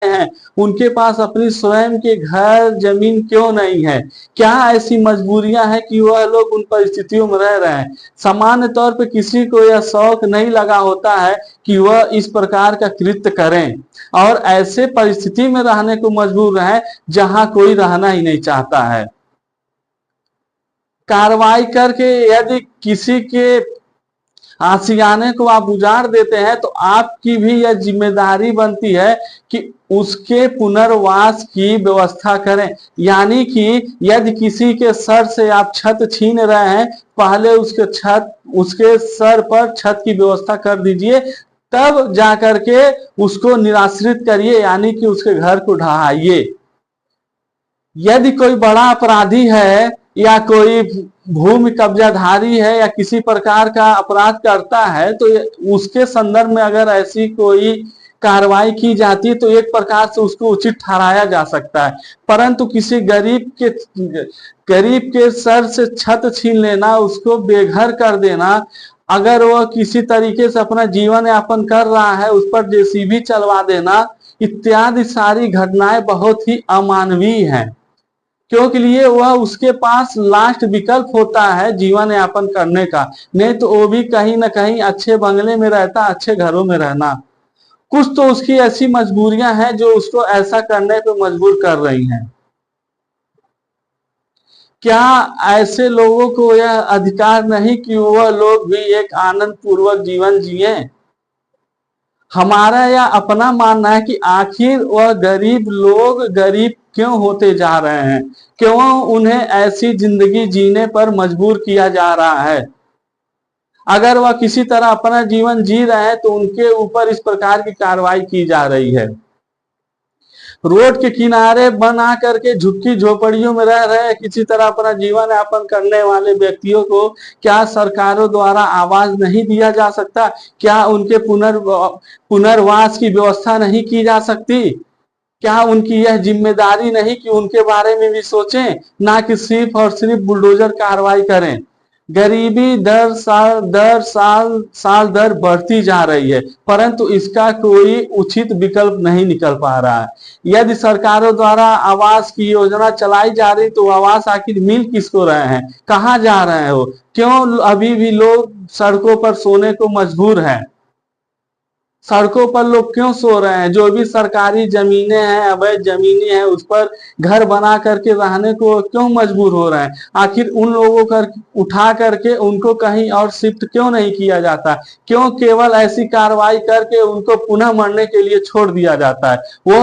हैं, उनके पास अपनी स्वयं के घर जमीन क्यों नहीं है? क्या ऐसी मजबूरियां हैं कि वह लोग उन परिस्थितियों में रह रहे हैं? सामान्य तौर पे किसी को यह शौक नहीं लगा होता है कि वह इस प्रकार का कृत्य करें और ऐसे परिस्थिति में रहने को मजबूर है जहां कोई रहना ही नहीं चाहता है। कार्रवाई करके यदि किसी के आशियाने को आप उजाड़ देते हैं तो आपकी भी यह जिम्मेदारी बनती है कि उसके पुनर्वास की व्यवस्था करें। यानी कि यदि किसी के सर से आप छत छीन रहे हैं, पहले उसके सर पर छत की व्यवस्था कर दीजिए, तब जाकर के उसको निराश्रित करिए, यानी कि उसके घर को ढहाइए। यदि कोई बड़ा अपराधी है या कोई भूमि कब्जाधारी है या किसी प्रकार का अपराध करता है तो उसके संदर्भ में अगर ऐसी कोई कार्रवाई की जाती है तो एक प्रकार से उसको उचित ठहराया जा सकता है। परंतु किसी गरीब के सर से छत छीन लेना, उसको बेघर कर देना, अगर वह किसी तरीके से अपना जीवन यापन कर रहा है उस पर जेसीबी चलवा देना, इत्यादि सारी घटनाएं बहुत ही अमानवीय हैं, क्योंकि लिए वह उसके पास लास्ट विकल्प होता है जीवन यापन करने का। नहीं तो वो भी कहीं ना कहीं अच्छे बंगले में रहता, अच्छे घरों में रहना। कुछ तो उसकी ऐसी मजबूरियां हैं जो उसको ऐसा करने पे मजबूर कर रही हैं। क्या ऐसे लोगों को यह अधिकार नहीं कि वह लोग भी एक आनंद पूर्वक जीवन जिए? हमारा यह अपना मानना है कि आखिर वह गरीब लोग गरीब क्यों होते जा रहे हैं, क्यों उन्हें ऐसी जिंदगी जीने पर मजबूर किया जा रहा है? अगर वह किसी तरह अपना जीवन जी रहे हैं तो उनके ऊपर इस प्रकार की कार्रवाई की जा रही है। रोड के किनारे बना करके झुग्गी झोपड़ियों में रह रहे किसी तरह अपना जीवन यापन करने वाले व्यक्तियों को क्या सरकारों द्वारा आवाज नहीं दिया जा सकता? क्या उनके पुनर्वास की व्यवस्था नहीं की जा सकती? क्या उनकी यह जिम्मेदारी नहीं कि उनके बारे में भी सोचें, ना कि सिर्फ और सिर्फ बुलडोजर कार्रवाई करें? गरीबी साल दर बढ़ती जा रही है, परंतु इसका कोई उचित विकल्प नहीं निकल पा रहा है। यदि सरकारों द्वारा आवास की योजना चलाई जा रही तो आवास आखिर मिल किसको रहे हैं, कहाँ जा रहे हैं? वो क्यों अभी भी लोग सड़कों पर सोने को मजबूर हैं? सड़कों पर लोग क्यों सो रहे हैं? जो भी सरकारी जमीनें हैं, अवैध जमीनें हैं, उस पर घर बना करके रहने को क्यों मजबूर हो रहे हैं? आखिर उन लोगों को उठा करके उनको कहीं और शिफ्ट क्यों नहीं किया जाता? क्यों केवल ऐसी कार्रवाई करके उनको पुनः मरने के लिए छोड़ दिया जाता है? वो